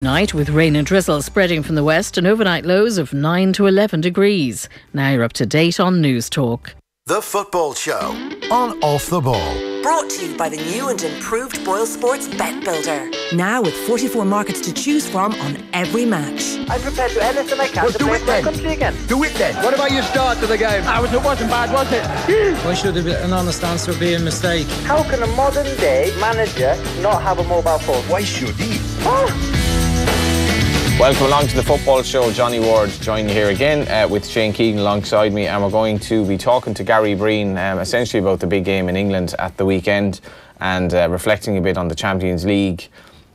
Night with rain and drizzle spreading from the west and overnight lows of 9 to 11 degrees. Now you're up to date on News Talk. The Football Show on Off the Ball. Brought to you by the new and improved Boyle Sports Bet Builder. Now with 44 markets to choose from on every match. I'm prepared to do anything I can to play for my country again. Do it then. What about your start to the game? It wasn't bad, was it? Why should an honest answer be a mistake? How can a modern day manager not have a mobile phone? Why should he? Welcome along to the Football Show. Johnny Ward joining here again with Shane Keegan alongside me, and we're going to be talking to Gary Breen essentially about the big game in England at the weekend and reflecting a bit on the Champions League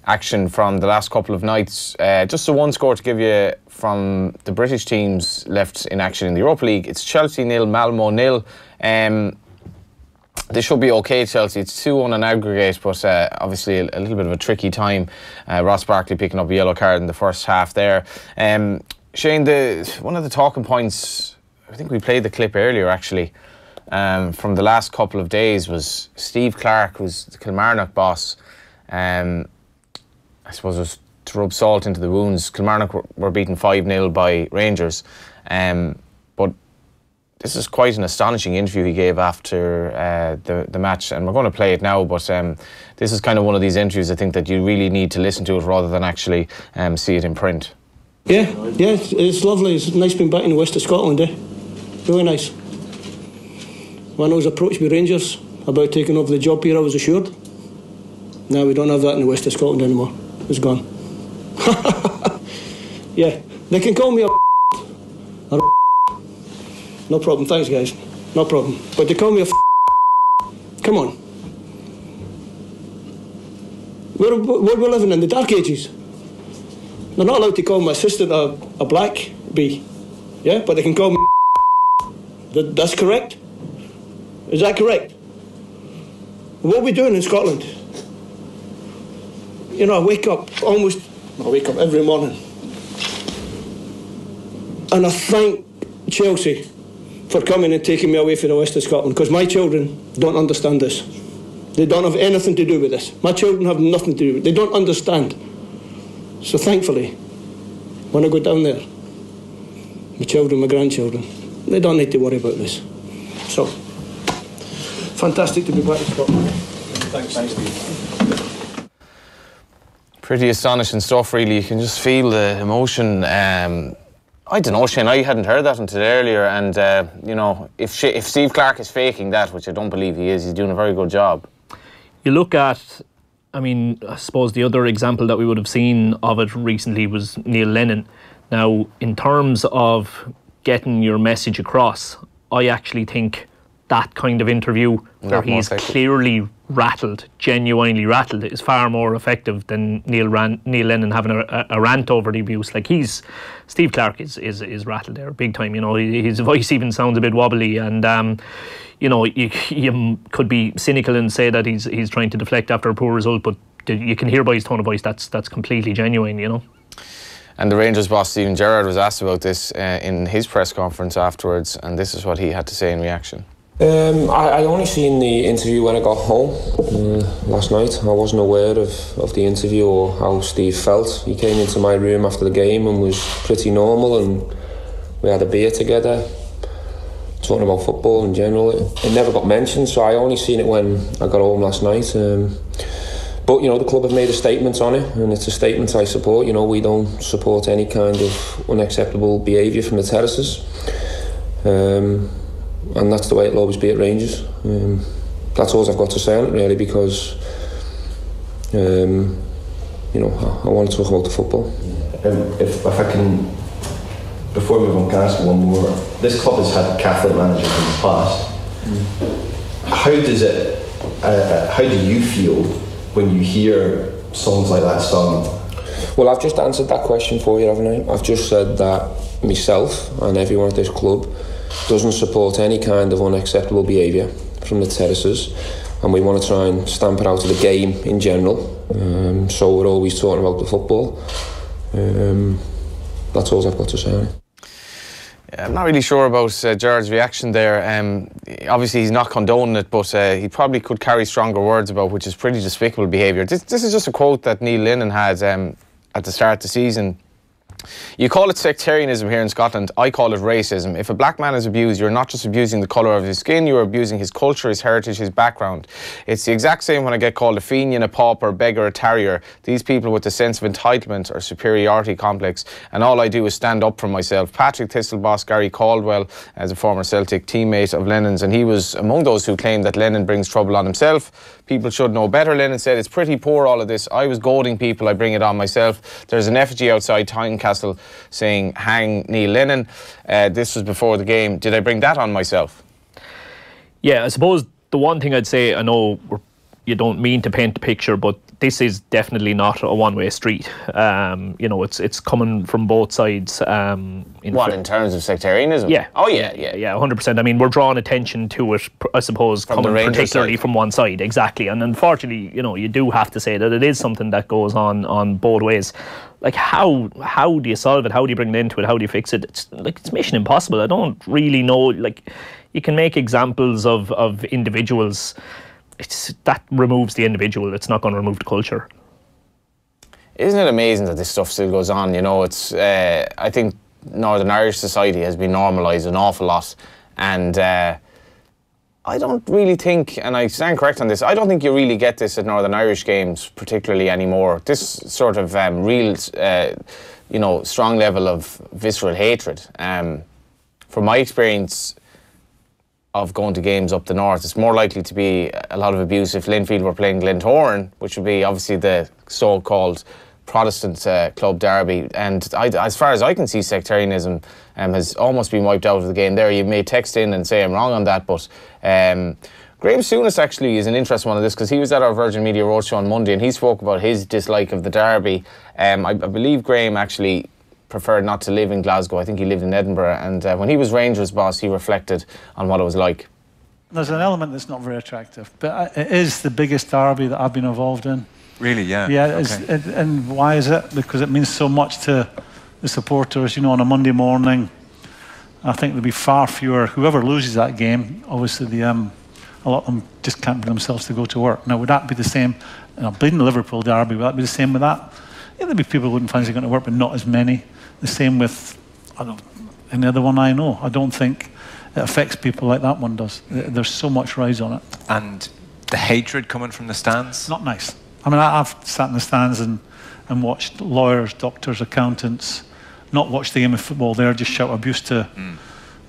action from the last couple of nights. Just the one score to give you from the British teams left in action in the Europa League. It's Chelsea 0, Malmo 0. This should be okay, Chelsea. It's 2-1 on aggregate, but obviously a little bit of a tricky time. Ross Barkley picking up a yellow card in the first half there. Shane, one of the talking points, I think we played the clip earlier actually, from the last couple of days was Steve Clarke, who's the Kilmarnock boss. I suppose it was to rub salt into the wounds. Kilmarnock were beaten 5-0 by Rangers. But this is quite an astonishing interview he gave after the match, and we're going to play it now, but this is kind of one of these interviews I think that you really need to listen to it rather than actually see it in print. Yeah, it's lovely. It's nice being back in the west of Scotland, really nice. When I was approached by Rangers about taking over the job here, I was assured. Now we don't have that in the west of Scotland anymore. It's gone. Yeah, they can call me a no problem, thanks guys, no problem. But they call me a come on. We're living in the dark ages. They're not allowed to call my assistant a black bee, yeah? But they can call me that's correct? Is that correct? What are we doing in Scotland? You know, I wake up every morning and I thank Chelsea for coming and taking me away from the west of Scotland, because my children don't understand this. They don't have anything to do with this. My children have nothing to do with it. They don't understand. So thankfully, when I go down there, my children, my grandchildren, they don't need to worry about this. So, fantastic to be back in Scotland. Thanks. Pretty astonishing stuff, really. You can just feel the emotion. I don't know, Shane, I hadn't heard that until earlier, and you know, if Steve Clarke is faking that, which I don't believe he is, he's doing a very good job. You look at, I suppose the other example that we would have seen of it recently was Neil Lennon. Now, in terms of getting your message across, I actually think that kind of interview where he's clearly rattled, genuinely rattled, is far more effective than Neil Lennon having a rant over the abuse. Like Steve Clarke is rattled there big time. You know, his voice even sounds a bit wobbly, and you know, you could be cynical and say that he's trying to deflect after a poor result, but you can hear by his tone of voice that's completely genuine. You know. And the Rangers boss Stephen Gerrard was asked about this in his press conference afterwards, and this is what he had to say in reaction. I only seen the interview when I got home last night. I wasn't aware of the interview or how Steve felt. He came into my room after the game and was pretty normal, and we had a beer together, talking about football in general. It never got mentioned, so I only seen it when I got home last night. But you know, the club have made a statement on it, and it's a statement I support. You know, we don't support any kind of unacceptable behaviour from the terraces. And that's the way it'll always be at Rangers. That's all I've got to say on it, really, because you know, I want to talk about the football. If I can, before we move on, can I ask one more? This club has had Catholic managers in the past. How do you feel when you hear songs like that sung? Well, I've just answered that question for you, haven't I? I've just said that myself and everyone at this club doesn't support any kind of unacceptable behaviour from the terraces, and we want to try and stamp it out of the game in general. So we're always talking about the football. That's all I've got to say on it. Yeah, I'm not really sure about Gerrard's reaction there. Obviously he's not condoning it, but he probably could carry stronger words about, which is pretty despicable behaviour. This is just a quote that Neil Lennon had at the start of the season. You call it sectarianism here in Scotland, I call it racism. If a black man is abused, you're not just abusing the colour of his skin, you're abusing his culture, his heritage, his background. It's the exact same when I get called a fenian, a pauper, a beggar, a tarrier. These people with a sense of entitlement or superiority complex, and all I do is stand up for myself. Patrick Thistleboss, Gary Caldwell, as a former Celtic teammate of Lennon's, and he was among those who claimed that Lennon brings trouble on himself. People should know better. Lennon said, it's pretty poor, all of this. I was goading people, I bring it on myself. There's an effigy outside Tynecastle saying, hang Neil Lennon. This was before the game. Did I bring that on myself? Yeah, I suppose the one thing I'd say, I know you don't mean to paint the picture, but this is definitely not a one-way street. You know, it's coming from both sides. In terms of sectarianism? Yeah. Oh, yeah, 100%. I mean, we're drawing attention to it, I suppose, from coming the Rangers particularly side. from one side. Exactly. And unfortunately, you know, you do have to say that it is something that goes on both ways. Like, how do you solve it? How do you bring it into it? How do you fix it? It's mission impossible. I don't really know. Like, you can make examples of individuals. That removes the individual. It's not going to remove the culture. Isn't it amazing that this stuff still goes on? You know, it's I think Northern Irish society has been normalised an awful lot, and I don't really think, and I stand correct on this, I don't think you really get this at Northern Irish games particularly anymore. This sort of real, you know, strong level of visceral hatred. From my experience of going to games up the north, it's more likely to be a lot of abuse if Linfield were playing Glentoran, which would be obviously the so-called Protestant club derby. And as far as I can see, sectarianism has almost been wiped out of the game there. You may text in and say I'm wrong on that, but Graham Souness actually is an interesting one of this, because he was at our Virgin Media Roadshow on Monday and he spoke about his dislike of the derby. I believe Graham actually preferred not to live in Glasgow. I think he lived in Edinburgh, and when he was Rangers boss, he reflected on what it was like. There's an element that's not very attractive, but it is the biggest derby that I've been involved in. Really, yeah. Yeah, and why is it? Because it means so much to the supporters. You know, on a Monday morning, I think there'll be far fewer. Whoever loses that game, obviously, a lot of them just can't bring themselves to go to work. Now, would that be the same? Bleeding the Liverpool derby, would that be the same with that? Yeah, there'd be people who wouldn't fancy going to work, but not as many. The same with any other one I know. I don't think it affects people like that one does. There's so much rise on it. And the hatred coming from the stands? Not nice. I mean, I've sat in the stands and watched lawyers, doctors, accountants not watch the game of football there, just shout abuse to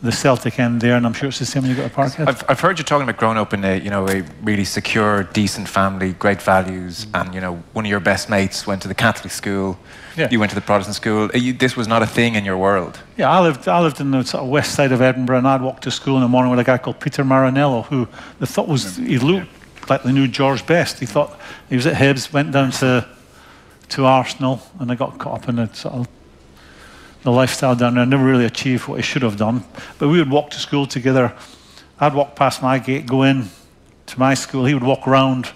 the Celtic end there, and I'm sure it's the same when you go to Parkhead. I've heard you talking about growing up in a really secure, decent family, great values, and one of your best mates went to the Catholic school. Yeah. You went to the Protestant school. This was not a thing in your world. Yeah, I lived in the sort of west side of Edinburgh, and I'd walk to school in the morning with a guy called Peter Marinello, who they thought he looked like they knew George Best. He thought he was at Hibs, went down to Arsenal, and I got caught up in the lifestyle down there. I never really achieved what he should have done. But we would walk to school together. I'd walk past my gate, go in to my school. He would walk around,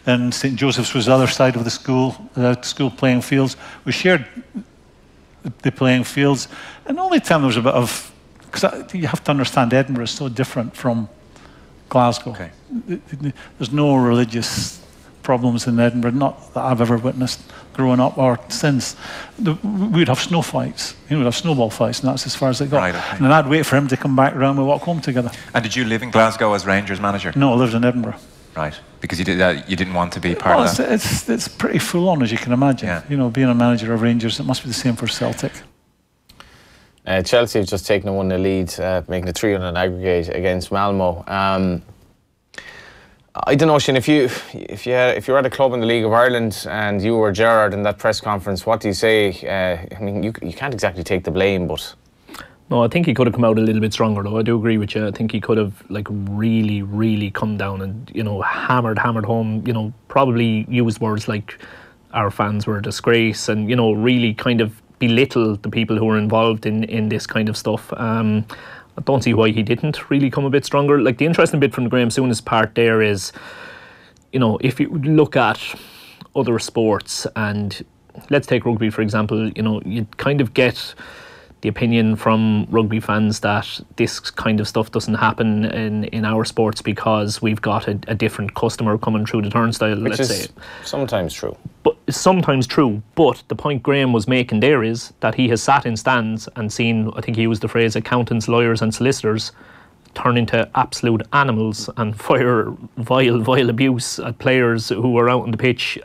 and St. Joseph's was the other side of the school playing fields. We shared the playing fields. And the only time there was a bit of... Because you have to understand, Edinburgh is so different from Glasgow. Okay. There's no religious problems in Edinburgh, not that I've ever witnessed growing up or since. We'd have snow fights, we'd have snowball fights, and that's as far as it got. Right, okay. And then I'd wait for him to come back round, we'd walk home together. And did you live in Glasgow as Rangers manager? No, I lived in Edinburgh. Right, because you didn't want to be part of that? It's pretty full on, as you can imagine. Yeah. Being a manager of Rangers, it must be the same for Celtic. Chelsea have just taken a 1-0 lead, making it 3 on an aggregate against Malmo. I don't know, Shane, if you're at a club in the League of Ireland and you were Gerrard in that press conference, what do you say? I mean, you can't exactly take the blame, but... No, I think he could have come out a little bit stronger, though. I do agree with you. I think he could have really, really come down and, hammered home, probably used words like our fans were a disgrace and, really kind of belittle the people who were involved in this kind of stuff. I don't see why he didn't really come a bit stronger. Like, the interesting bit from the Graham Souness part there is, if you look at other sports, and let's take rugby for example, you kind of get the opinion from rugby fans that this kind of stuff doesn't happen in our sports because we've got a different customer coming through the turnstile, Which let's is say. sometimes true. But sometimes true. But the point Graham was making there is that he has sat in stands and seen, I think he used the phrase, accountants, lawyers and solicitors turn into absolute animals and fire vile abuse at players who are out on the pitch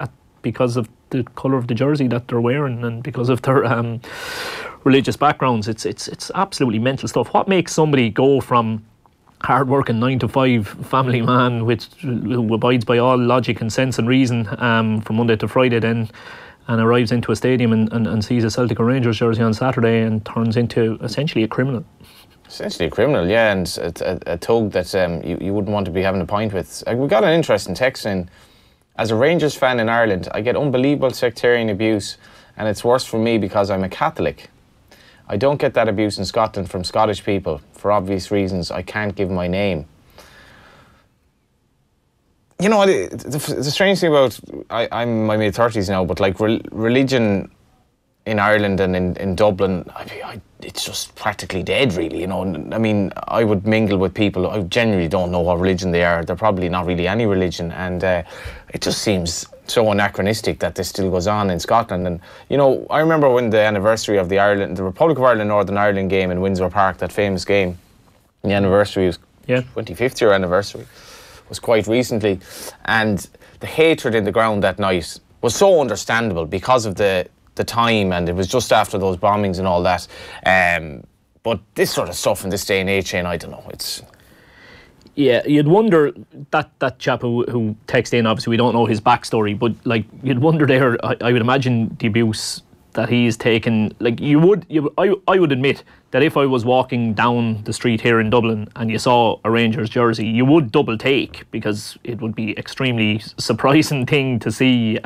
because of the colour of the jersey that they're wearing and because of their religious backgrounds. It's absolutely mental stuff. What makes somebody go from hard-working 9-to-5 family man who abides by all logic and sense and reason from Monday to Friday then and arrives into a stadium and sees a Celtic or Rangers jersey on Saturday and turns into essentially a criminal? Essentially a criminal, yeah, and a thug that you wouldn't want to be having a pint with. We got an interesting text in. As a Rangers fan in Ireland, I get unbelievable sectarian abuse, and it's worse for me because I'm a Catholic. I don't get that abuse in Scotland from Scottish people. For obvious reasons, I can't give my name. You know, the strange thing about... I'm in my mid-30s now, but like religion in Ireland and in Dublin, it's just practically dead, really. You know, I mean, I would mingle with people. I genuinely don't know what religion they are. They're probably not really any religion, and it just seems so anachronistic that this still goes on in Scotland. And you know, I remember when the anniversary of the Republic of Ireland Northern Ireland game in Windsor Park, that famous game. The anniversary was 25th year anniversary. Was quite recently, and the hatred in the ground that night was so understandable because of the time, and it was just after those bombings and all that. But this sort of stuff in this day and age, I don't know, it's... Yeah, you'd wonder, that chap who texted in, obviously we don't know his backstory, but like you'd wonder there, I would imagine the abuse that he's taken, like I would admit that if I was walking down the street here in Dublin and you saw a Rangers jersey, you would double take, because it would be extremely surprising thing to see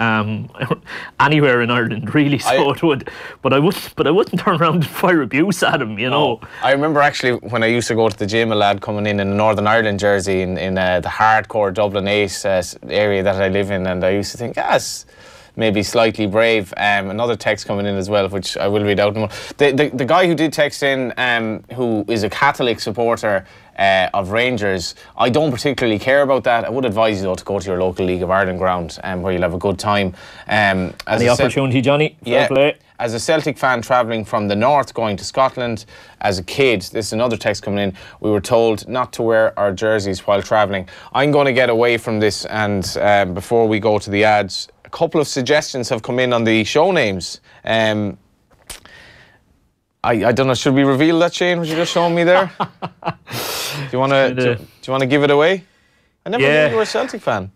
anywhere in Ireland, really. So it would, but I wouldn't turn around and fire abuse at him, you know. I remember actually when I used to go to the gym, a lad coming in a Northern Ireland jersey in the hardcore Dublin 8 area that I live in, and I used to think, yes, maybe slightly brave. Another text coming in as well, which I will read out more. The guy who did text in, who is a Catholic supporter of Rangers, I don't particularly care about that. I would advise you though to go to your local League of Ireland ground, where you'll have a good time. Any opportunity, Johnny? Yeah. Play. As a Celtic fan travelling from the north going to Scotland as a kid, this is another text coming in, we were told not to wear our jerseys while travelling. I'm going to get away from this, and before we go to the ads, a couple of suggestions have come in on the show names. I don't know, should we reveal that, Shane, what you just showing me there? Do you want to give it away? I never knew you were a Celtic fan.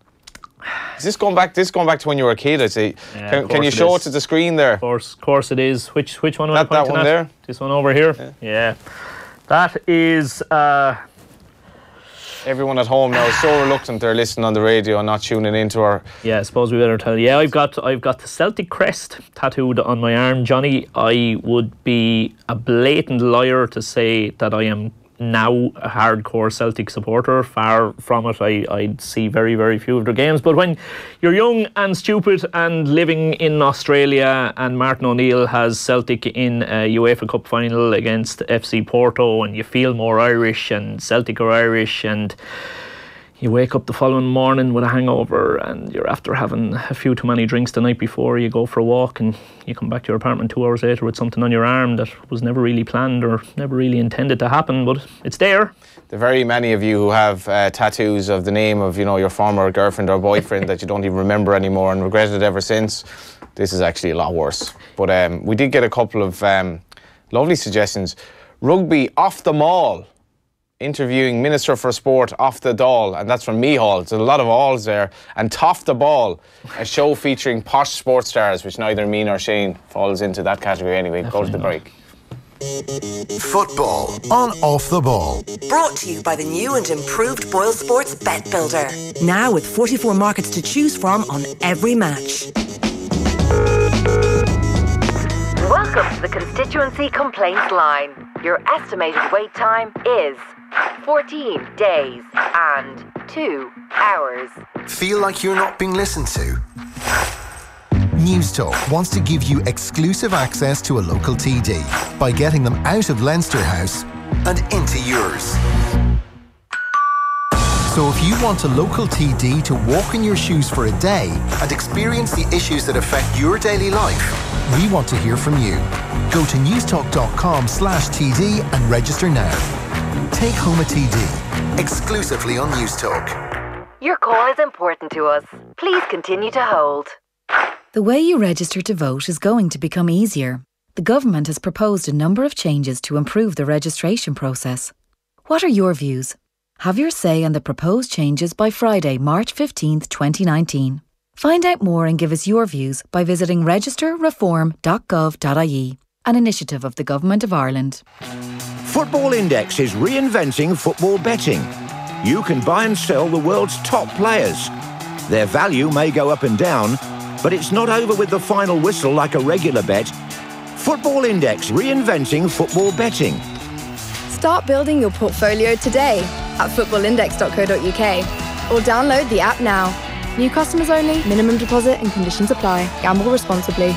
Is this going back to when you were a kid, I see? Can you show it to the screen there? Of course it is. Which one am I pointing that one at? there? This one over here? Yeah. That is... Everyone at home now is so reluctant they're listening on the radio and not tuning into our... Yeah, I suppose we better tell you. Yeah, I've got the Celtic crest tattooed on my arm, Johnny. I would be a blatant liar to say that I am now a hardcore Celtic supporter. Far from it. I'd see very, very few of their games. But when you're young and stupid and living in Australia, and Martin O'Neill has Celtic in a UEFA Cup final against FC Porto, and you feel more Irish and Celtic are Irish, and you wake up the following morning with a hangover and you're after having a few too many drinks the night before, you go for a walk and you come back to your apartment 2 hours later with something on your arm that was never really planned or never really intended to happen, but it's there. The very many of you who have tattoos of the name of, your former girlfriend or boyfriend that you don't even remember anymore and regret it ever since, this is actually a lot worse. But we did get a couple of lovely suggestions. Rugby off the mall. Interviewing Minister for Sport off the Dáil, and that's from Mihal. There's a lot of alls there. And Toff the Ball, a show featuring posh sports stars, which neither me nor Shane falls into that category anyway. Go to the break. Football on Off the Ball. Brought to you by the new and improved Boyle Sports Bet Builder. Now with 44 markets to choose from on every match. Welcome to the Constituency Complaints Line. Your estimated wait time is 14 days and 2 hours. Feel like you're not being listened to? Newstalk wants to give you exclusive access to a local TD by getting them out of Leinster House and into yours. So if you want a local TD to walk in your shoes for a day and experience the issues that affect your daily life, we want to hear from you. Go to newstalk.com/TD and register now. Take home a TD, exclusively on Newstalk. Your call is important to us. Please continue to hold. The way you register to vote is going to become easier. The government has proposed a number of changes to improve the registration process. What are your views? Have your say on the proposed changes by Friday, March 15th, 2019. Find out more and give us your views by visiting registerreform.gov.ie, an initiative of the Government of Ireland. Football Index is reinventing football betting. You can buy and sell the world's top players. Their value may go up and down, but it's not over with the final whistle like a regular bet. Football Index, reinventing football betting. Start building your portfolio today at footballindex.co.uk or download the app now. New customers only, minimum deposit and conditions apply. Gamble responsibly.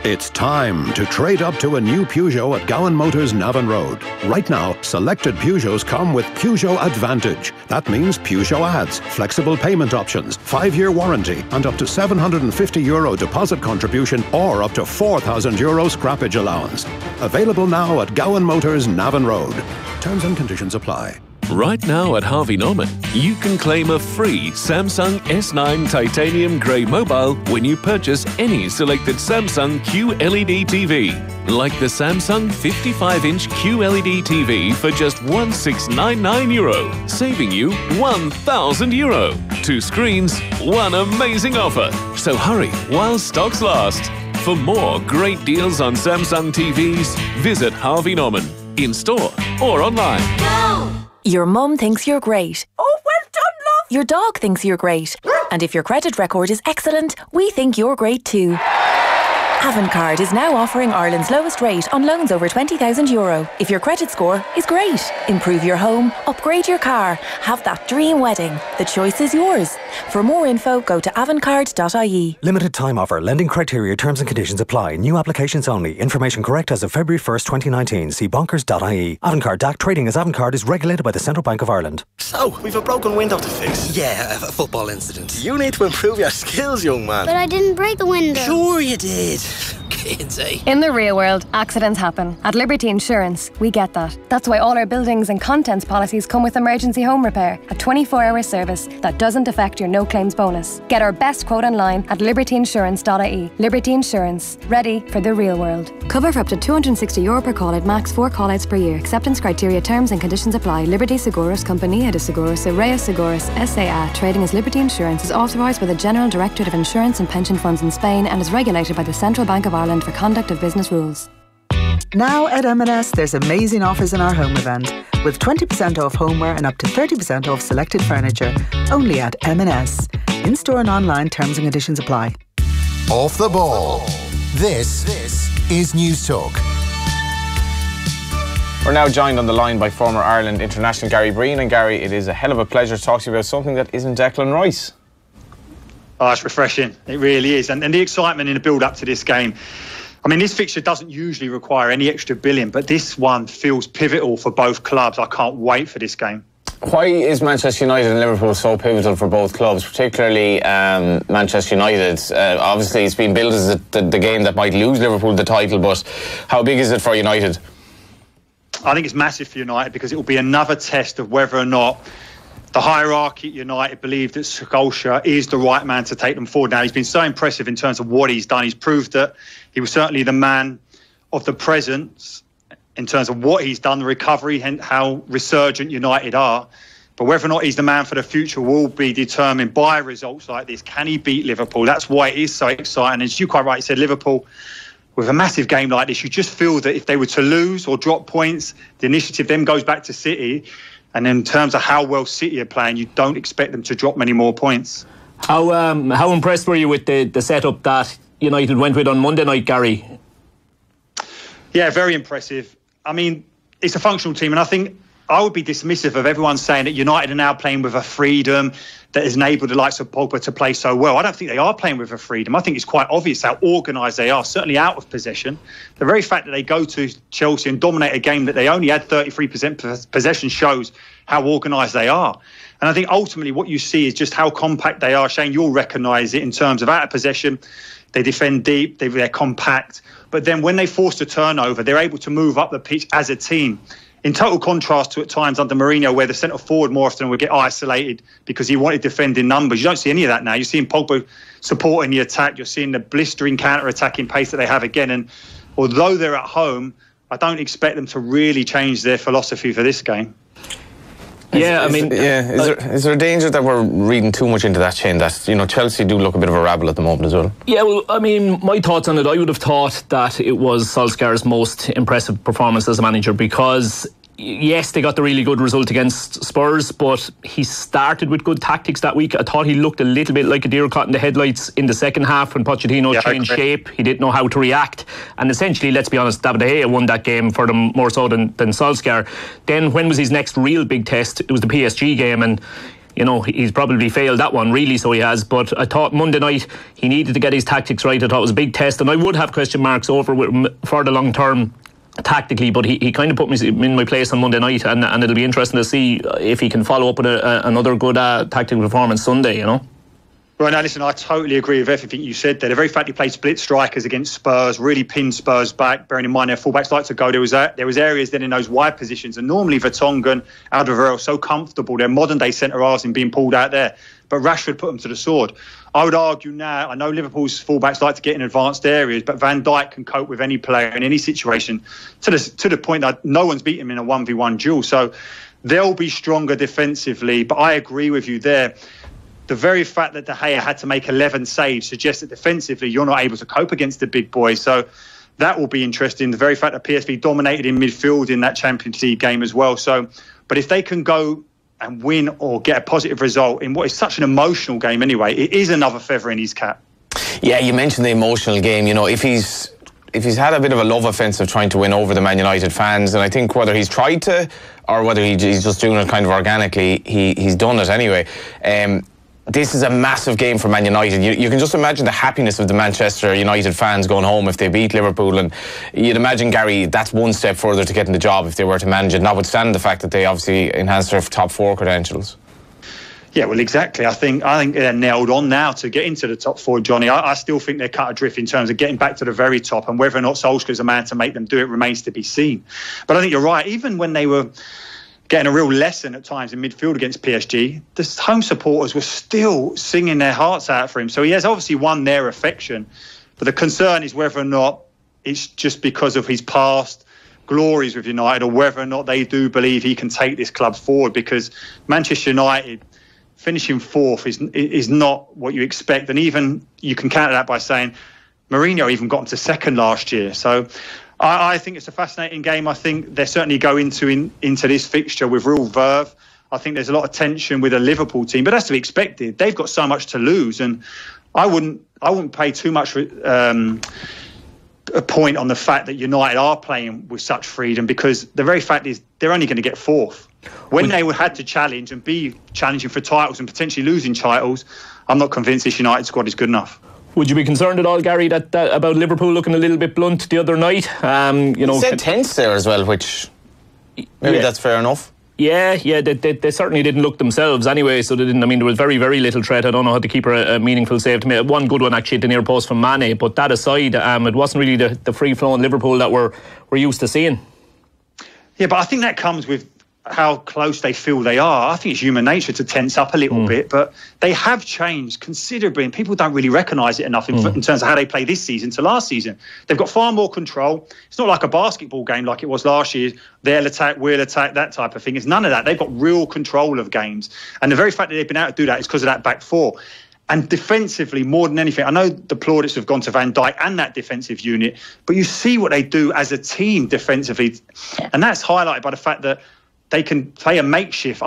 It's time to trade up to a new Peugeot at Gowan Motors Navan Road. Right now, selected Peugeots come with Peugeot Advantage. That means Peugeot ads, flexible payment options, 5-year warranty, and up to €750 deposit contribution or up to €4,000 scrappage allowance. Available now at Gowan Motors Navan Road. Terms and conditions apply. Right now at Harvey Norman, you can claim a free Samsung S9 Titanium Grey Mobile when you purchase any selected Samsung QLED TV, like the Samsung 55-inch QLED TV for just €1,699, saving you €1,000. 2 screens, one amazing offer. So hurry while stocks last. For more great deals on Samsung TVs, visit Harvey Norman, in store or online. Go! Your mum thinks you're great. Oh, well done, love. Your dog thinks you're great. And if your credit record is excellent, we think you're great too. Avantcard is now offering Ireland's lowest rate on loans over €20,000. If your credit score is great, improve your home, upgrade your car, have that dream wedding. The choice is yours. For more info, go to avantcard.ie. Limited time offer. Lending criteria, terms and conditions apply. New applications only. Information correct as of February 1st, 2019. See bonkers.ie. Avantcard DAC trading as Avantcard is regulated by the Central Bank of Ireland. So, we've a broken window to fix. Yeah, a football incident. You need to improve your skills, young man. But I didn't break the window. Sure you did. Kids, eh? In the real world, accidents happen. At Liberty Insurance, we get that. That's why all our buildings and contents policies come with emergency home repair, a 24-hour service that doesn't affect your no-claims bonus. Get our best quote online at libertyinsurance.ie. Liberty Insurance, ready for the real world. Cover for up to €260 per call-out, max 4 call-outs per year. Acceptance criteria, terms and conditions apply. Liberty Seguros, Compañía de Seguros, Araya Seguros, S.A.A. Trading as Liberty Insurance is authorised by the General Directorate of Insurance and Pension Funds in Spain and is regulated by the Central Bank of Ireland for conduct of business rules. Now at M&S, there's amazing offers in our home event with 20% off homeware and up to 30% off selected furniture. Only at M&S. In-store and online, terms and conditions apply. Off the ball. This is Newstalk. We're now joined on the line by former Ireland international Gary Breen. And Gary, it is a hell of a pleasure to talk to you about something that isn't Declan Rice. Oh, it's refreshing. It really is. And the excitement in the build-up to this game. I mean, this fixture doesn't usually require any extra billing, but this one feels pivotal for both clubs. I can't wait for this game. Why is Manchester United and Liverpool so pivotal for both clubs, particularly Manchester United? Obviously, it's been billed as the game that might lose Liverpool the title, but how big is it for United? I think it's massive for United because it will be another test of whether or not the hierarchy at United believe that Solskjaer is the right man to take them forward. Now, he's been so impressive in terms of what he's done. He's proved that he was certainly the man of the present in terms of what he's done, the recovery, and how resurgent United are. But whether or not he's the man for the future will be determined by results like this. Can he beat Liverpool? That's why it is so exciting. As you quite rightly said, Liverpool, with a massive game like this, you just feel that if they were to lose or drop points, the initiative then goes back to City. And in terms of how well City are playing, you don't expect them to drop many more points. How impressed were you with the setup that United went with on Monday night, Gary? Yeah, very impressive. I mean, it's a functional team, and I think I would be dismissive of everyone saying that United are now playing with a freedom that has enabled the likes of Pogba to play so well. I don't think they are playing with a freedom. I think it's quite obvious how organised they are, certainly out of possession. The very fact that they go to Chelsea and dominate a game that they only had 33% possession shows how organised they are. And I think ultimately what you see is just how compact they are. Shane, you'll recognise it in terms of out of possession. They defend deep, they're compact. But then when they force a turnover, they're able to move up the pitch as a team. In total contrast to at times under Mourinho, where the centre forward more often would get isolated because he wanted defending numbers. You don't see any of that now. You're seeing Pogba supporting the attack. You're seeing the blistering counter-attacking pace that they have again. And although they're at home, I don't expect them to really change their philosophy for this game. Is there a danger that we're reading too much into that, Shane, that Chelsea do look a bit of a rabble at the moment as well? Yeah, well, I mean, my thoughts on it, I would have thought that it was Solskjaer's most impressive performance as a manager because, yes, they got the really good result against Spurs, but he started with good tactics that week. I thought he looked a little bit like a deer caught in the headlights in the second half when Pochettino changed shape. He didn't know how to react. And essentially, let's be honest, David De Gea won that game for them more so than Solskjaer. Then when was his next real big test? It was the PSG game, and he's probably failed that one, really, so he has. But I thought Monday night he needed to get his tactics right. I thought it was a big test, and I would have question marks over with him for the long term tactically, but he kind of put me in my place on Monday night, and it'll be interesting to see if he can follow up with another good tactical performance Sunday, Well, now listen, I totally agree with everything you said there. The very fact he played split strikers against Spurs really pinned Spurs back, bearing in mind their fullbacks like to go. There was areas then in those wide positions, and normally Vertonghen, Alderweireld are so comfortable. They're modern day centre halves in being pulled out there. But Rashford put them to the sword. I would argue now, I know Liverpool's fullbacks like to get in advanced areas, but Van Dijk can cope with any player in any situation to the point that no one's beaten him in a 1v1 duel. So they'll be stronger defensively. But I agree with you there. The very fact that De Gea had to make 11 saves suggests that defensively you're not able to cope against the big boys. So that will be interesting. The very fact that PSV dominated in midfield in that Champions League game as well. So, but if they can go and win or get a positive result in what is such an emotional game anyway, it is another feather in his cap. Yeah, you mentioned the emotional game. If he's had a bit of a love offensive trying to win over the Man United fans, and I think whether he's tried to or whether he's just doing it kind of organically, he's done it anyway. This is a massive game for Man United. You can just imagine the happiness of the Manchester United fans going home if they beat Liverpool, and you'd imagine, Gary, that's one step further to getting the job if they were to manage it, notwithstanding the fact that they obviously enhanced their top four credentials. Yeah, well, exactly. I think they're nailed on now to get into the top four, Johnny. I still think they're cut adrift in terms of getting back to the very top, and whether or not Solskjaer's a man to make them do it remains to be seen. But I think you're right. Even when they were getting a real lesson at times in midfield against PSG, the home supporters were still singing their hearts out for him. So he has obviously won their affection. But the concern is whether or not it's just because of his past glories with United, or whether or not they do believe he can take this club forward, because Manchester United finishing fourth is not what you expect. And even you can counter that by saying Mourinho even got him to second last year. So I think it's a fascinating game. I think they certainly go into this fixture with real verve. I think there's a lot of tension with a Liverpool team, but that's to be expected. They've got so much to lose, and I wouldn't pay too much a point on the fact that United are playing with such freedom, because the very fact is they're only going to get fourth. When they had to challenge and be challenging for titles and potentially losing titles, I'm not convinced this United squad is good enough. Would you be concerned at all, Gary, that about Liverpool looking a little bit blunt the other night? You said tense there as well, which maybe that's fair enough. Yeah, they certainly didn't look themselves anyway, so they didn't. I mean, there was very, very little threat. I don't know how to keep a meaningful save to me. One good one actually at the near post from Mane, but that aside, it wasn't really the free-flowing Liverpool that we're used to seeing. Yeah, but I think that comes with how close they feel they are. I think it's human nature to tense up a little bit, but they have changed considerably, and people don't really recognise it enough in terms of how they play this season to last season. They've got far more control. It's not like a basketball game like it was last year. They'll attack, we'll attack, that type of thing. It's none of that. They've got real control of games, and the very fact that they've been able to do that is because of that back four. And defensively, more than anything, I know the plaudits have gone to Van Dijk and that defensive unit, but you see what they do as a team defensively, and that's highlighted by the fact that they can play a makeshift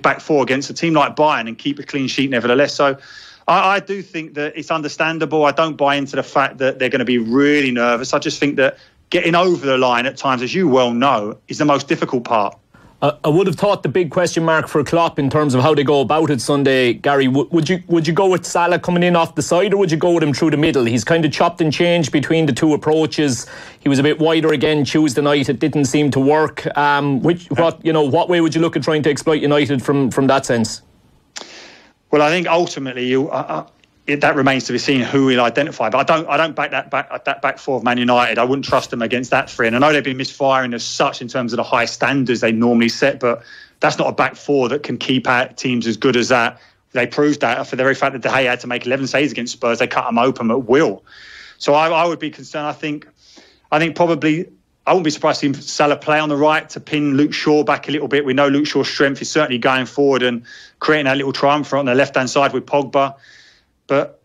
back four against a team like Bayern and keep a clean sheet nevertheless. So I do think that it's understandable. I don't buy into the fact that they're going to be really nervous. I just think that getting over the line at times, as you well know, is the most difficult part. I would have thought the big question mark for Klopp in terms of how they go about it Sunday, Gary, would you go with Salah coming in off the side, or would you go with him through the middle? He's kind of chopped and changed between the two approaches. He was a bit wider again Tuesday night. It didn't seem to work. What way would you look at trying to exploit United from that sense? Well, I think ultimately that remains to be seen who he'll identify. But I don't back that back four of Man United. I wouldn't trust them against that three. And I know they've been misfiring as such in terms of the high standards they normally set, but that's not a back four that can keep out teams as good as that. They proved that for the very fact that De Gea had to make 11 saves against Spurs. They cut them open at will. So I would be concerned. I think probably I wouldn't be surprised to see Salah play on the right to pin Luke Shaw back a little bit. We know Luke Shaw's strength is certainly going forward and creating that little triumph on the left-hand side with Pogba. But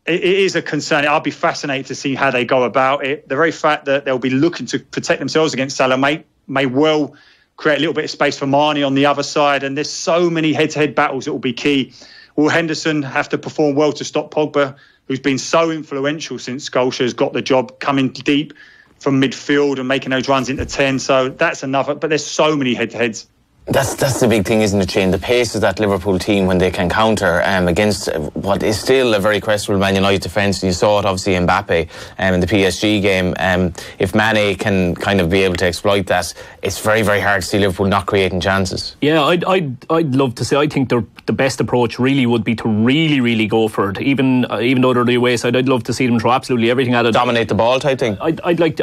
it is a concern. I'll be fascinated to see how they go about it. The very fact that they'll be looking to protect themselves against Salah may well create a little bit of space for Mane on the other side. And there's so many head-to-head battles that will be key. Will Henderson have to perform well to stop Pogba, who's been so influential since Solskjaer's got the job, coming deep from midfield and making those runs into 10? So that's another. But there's so many head-to-heads. That's the big thing, isn't it, Shane? The pace of that Liverpool team when they can counter against what is still a very questionable Man United defence. You saw it obviously in Mbappe in the PSG game. If Mane can kind of be able to exploit that, it's very, very hard to see Liverpool not creating chances. Yeah, I'd love to say. I think the best approach really would be to really, really go for it. Even though they're the away side, I'd love to see them throw absolutely everything at it. Dominate the ball type thing. I'd like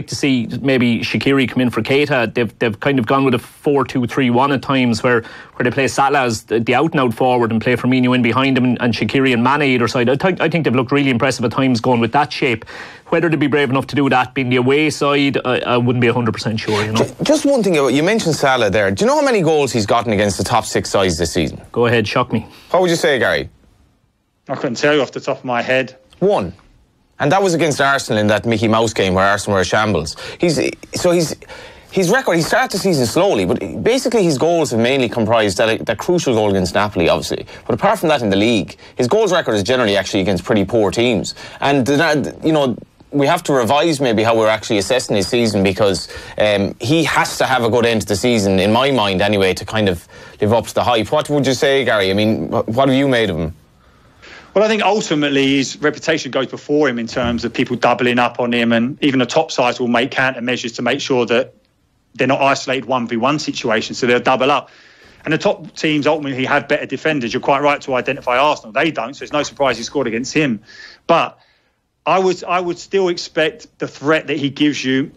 to see maybe Shaqiri come in for Keita. They've kind of gone with a 4-2-3-1 at times where they play Salah as the out and out forward and play Firmino in behind him and Shaqiri and Mane either side. I think they've looked really impressive at times going with that shape. Whether they'd be brave enough to do that being the away side, I wouldn't be 100% sure. Just one thing, you mentioned Salah there. Do you know how many goals he's gotten against the top six sides this season? Go ahead, shock me. What would you say, Gary? I couldn't tell you off the top of my head. One. And that was against Arsenal in that Mickey Mouse game where Arsenal were a shambles. His record, he started the season slowly, but basically his goals have mainly comprised that crucial goal against Napoli, obviously. But apart from that in the league, his goals record is generally actually against pretty poor teams. And, we have to revise maybe how we're actually assessing his season, because he has to have a good end to the season, in my mind anyway, to kind of live up to the hype. What would you say, Gary? I mean, what have you made of him? Well, I think ultimately his reputation goes before him in terms of people doubling up on him, and even the top sides will make countermeasures to make sure that they're not isolated 1v1 situations, so they'll double up. And the top teams ultimately have better defenders. You're quite right to identify Arsenal. They don't, so it's no surprise he scored against him. But I would still expect the threat that he gives you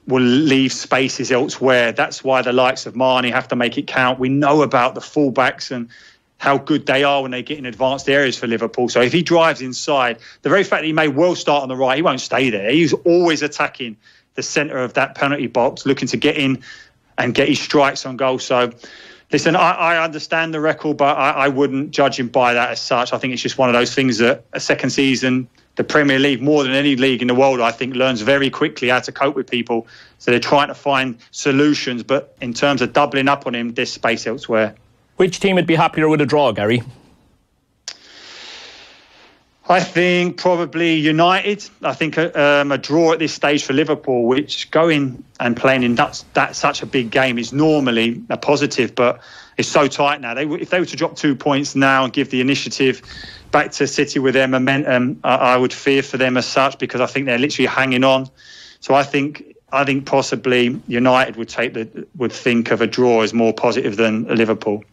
will leave spaces elsewhere. That's why the likes of Mane have to make it count. We know about the fullbacks and how good they are when they get in advanced areas for Liverpool. So if he drives inside, the very fact that he may well start on the right, he won't stay there. He's always attacking the centre of that penalty box, looking to get in and get his strikes on goal. So, listen, I understand the record, but I wouldn't judge him by that as such. I think it's just one of those things that a second season, the Premier League, more than any league in the world, I think, learns very quickly how to cope with people. So they're trying to find solutions, but in terms of doubling up on him, there's space elsewhere. Which team would be happier with a draw, Gary? I think probably United. I think a draw at this stage for Liverpool, which going and playing in that such a big game is normally a positive, but it's so tight now. If they were to drop 2 points now and give the initiative back to City with their momentum, I would fear for them as such, because I think they're literally hanging on. So I think possibly United would think of a draw as more positive than Liverpool.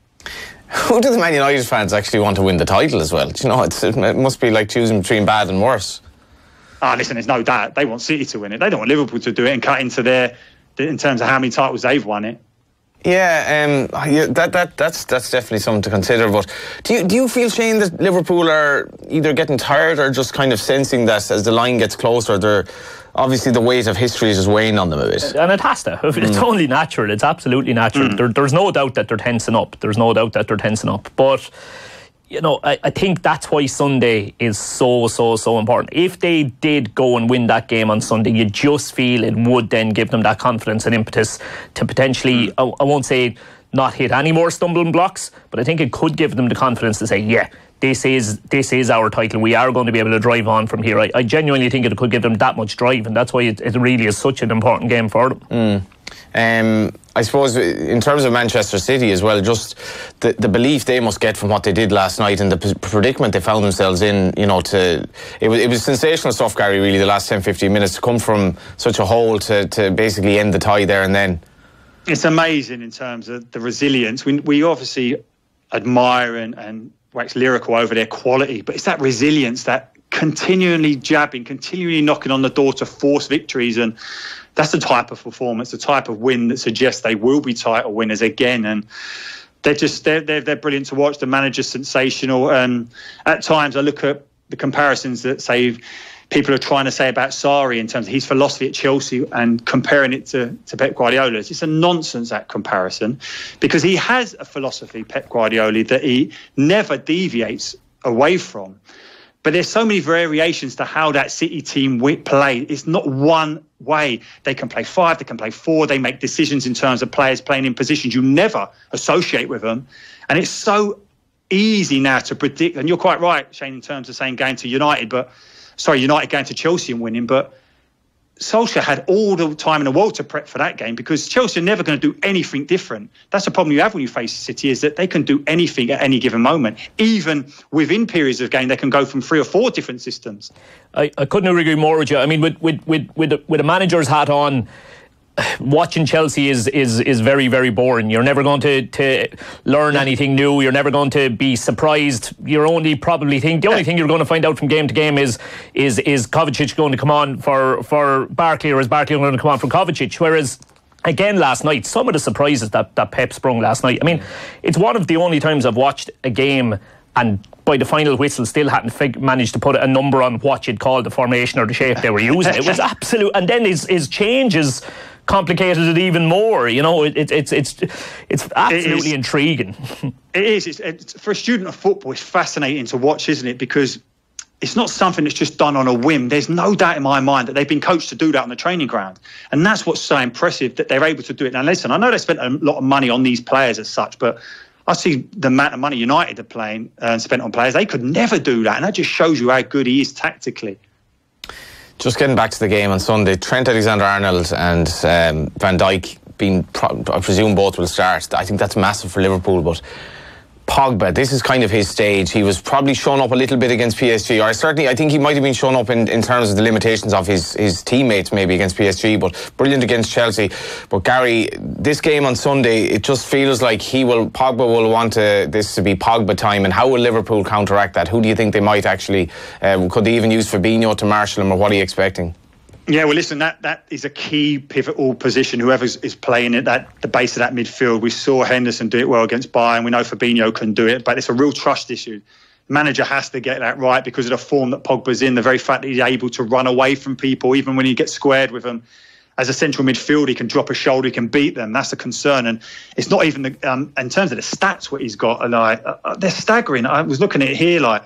Who do the Man United fans actually want to win the title as well? Do you know, it must be like choosing between bad and worse. Listen, there's no doubt. They want City to win it. They don't want Liverpool to do it and cut into in terms of how many titles they've won it. Yeah, that's definitely something to consider. But do you feel, Shane, that Liverpool are either getting tired or just kind of sensing that as the line gets closer, they're obviously the weight of history is just weighing on them a bit? And it has to. It's only natural. It's absolutely natural. There's no doubt that they're tensing up. But I think that's why Sunday is so important. If they did go and win that game on Sunday, you just feel it would then give them that confidence and impetus to potentially, I won't say not hit any more stumbling blocks, but I think it could give them the confidence to say, yeah, this is our title. We are going to be able to drive on from here. I genuinely think it could give them that much drive, and that's why it really is such an important game for them. I suppose in terms of Manchester City as well, just the belief they must get from what they did last night and the predicament they found themselves in, you know, it was sensational stuff, Gary, really, the last 10-15 minutes, to come from such a hole to basically end the tie there and then. It's amazing in terms of the resilience. We obviously admire and wax lyrical over their quality, but it's that resilience, that continually jabbing, continually knocking on the door to force victories, and that's the type of performance, the type of win that suggests they will be title winners again. And they're brilliant to watch. The manager's sensational. And at times I look at the comparisons that say people are trying to say about Sarri in terms of his philosophy at Chelsea and comparing it to Pep Guardiola's. It's a nonsense, that comparison, because he has a philosophy, Pep Guardiola, that he never deviates away from. But there's so many variations to how that City team play. It's not one way. They can play 5, they can play 4. They make decisions in terms of players playing in positions you never associate with them. And it's so easy now to predict. And you're quite right, Shane, in terms of saying United going to Chelsea and winning. But Solskjaer had all the time in the world to prep for that game, because Chelsea are never going to do anything different. That's the problem you have when you face City, is that they can do anything at any given moment. Even within periods of game, they can go from 3 or 4 different systems. I couldn't agree more with you. I mean, with a manager's hat on, watching Chelsea is very, very boring. You're never going to learn anything new. You're never going to be surprised. You're only probably the only thing you're going to find out from game to game is Kovacic going to come on for Barkley, or is Barkley going to come on for Kovacic? Whereas, again, last night, some of the surprises that Pep sprung last night. I mean, it's one of the only times I've watched a game and by the final whistle still hadn't managed to put a number on what you'd call the formation or the shape they were using. It was absolute, and then his changes complicated it even more. You know, it's absolutely intriguing. It is. It's for a student of football, it's fascinating to watch, isn't it? Because it's not something that's just done on a whim. There's no doubt in my mind that they've been coached to do that on the training ground. And that's what's so impressive, that they're able to do it. Now, listen, I know they spent a lot of money on these players as such, but I see the amount of money United are playing and spent on players. They could never do that. And that just shows you how good he is tactically. Just getting back to the game on Sunday, Trent Alexander-Arnold and Van Dijk, I presume both will start. I think that's massive for Liverpool, but Pogba, this is kind of his stage. He was probably shown up a little bit against PSG, or I think he might have been shown up in terms of the limitations of his teammates maybe against PSG, but brilliant against Chelsea. But Gary, this game on Sunday, it just feels like Pogba will want this to be Pogba time, and how will Liverpool counteract that? Who do you think they might actually, could they even use Fabinho to marshal him, or what are you expecting? Yeah, well, listen, that is a key pivotal position. Whoever is playing at the base of that midfield. We saw Henderson do it well against Bayern. We know Fabinho can do it, but it's a real trust issue. The manager has to get that right because of the form that Pogba's in, the very fact that he's able to run away from people, even when he gets squared with them. As a central midfielder, he can drop a shoulder, he can beat them. That's a concern. And it's not even, in terms of the stats, what he's got, they're staggering. I was looking at it here,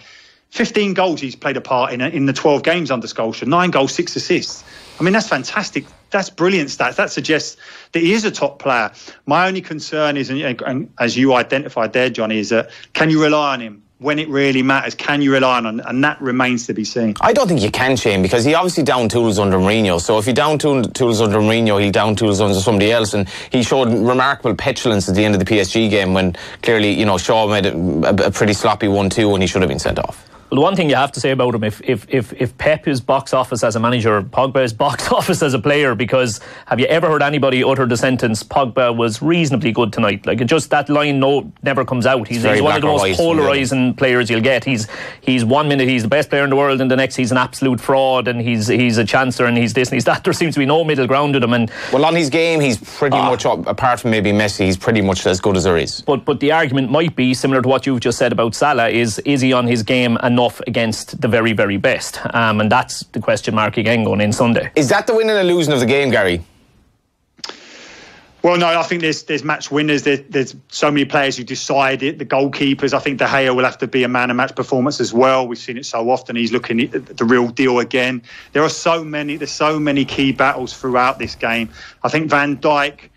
15 goals he's played a part in the 12 games under Solskjaer, 9 goals, 6 assists. I mean, that's fantastic. That's brilliant stats. That suggests that he is a top player. My only concern is, and as you identified there, Johnny, is that can you rely on him when it really matters? Can you rely on him? And that remains to be seen. I don't think you can, Shane, because he obviously down tools under Mourinho. So if he down tools under Mourinho, he'll down tools under somebody else. And he showed remarkable petulance at the end of the PSG game when clearly, Shaw made a pretty sloppy 1-2 when he should have been sent off. Well, the one thing you have to say about him, if Pep is box office as a manager, Pogba is box office as a player, because have you ever heard anybody utter the sentence, Pogba was reasonably good tonight? Just that line never comes out. He's one of the most polarising players you'll get. He's 1 minute he's the best player in the world, and the next he's an absolute fraud, and he's a chancer, and he's this and he's that. There seems to be no middle ground with him. And well, on his game, he's pretty much, apart from maybe Messi, he's pretty much as good as there is. But the argument might be, similar to what you've just said about Salah, is he on his game enough against the very, very best? And that's the question mark again going in Sunday. Is that the winning and losing of the game, Gary? Well, no, I think there's match winners. There's so many players who decide it. The goalkeepers, I think De Gea will have to be a man of match performance as well. We've seen it so often. He's looking at the real deal again. There's so many key battles throughout this game. I think Van Dijk,